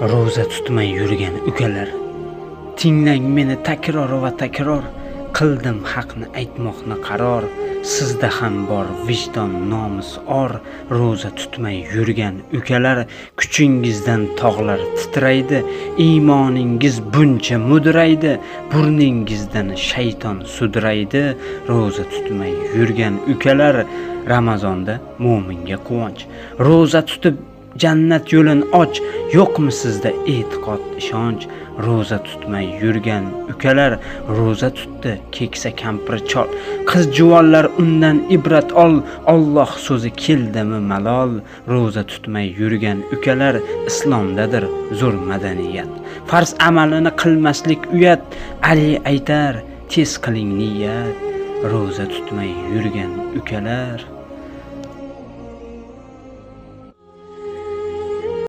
Ro'za tutmay yurgan ukalar, tinglang meni takror va takror, qildim haqni aytmoqni qaror. Sizda ham bor vijdon nomus or, ro'za tutmay yurgan ukalar, kuchingizdan tog'lar titraydi, iymoningiz buncha mudraydi, burningizdan shayton sudraydi. Ro'za tutmay yurgan ukalar, Ramazonda mo'minga quvonch. Ro'za tutib jannat yo'lin och, yo'qmi sizda e'tiqod ishonch? Ro'za tutmay yurgan ukalar, ro'za tutdi keksa kampir chol, qiz juvonlar undan ibrat ol, Alloh so'zi keldimi malol. Ro'za tutmay yurgan ukalar, islomdadir zo'r madaniyat, farz amalini qilmaslik uyat, Ali aytar tez qiling niyat. Ro'za tutmay yurgan ukalar,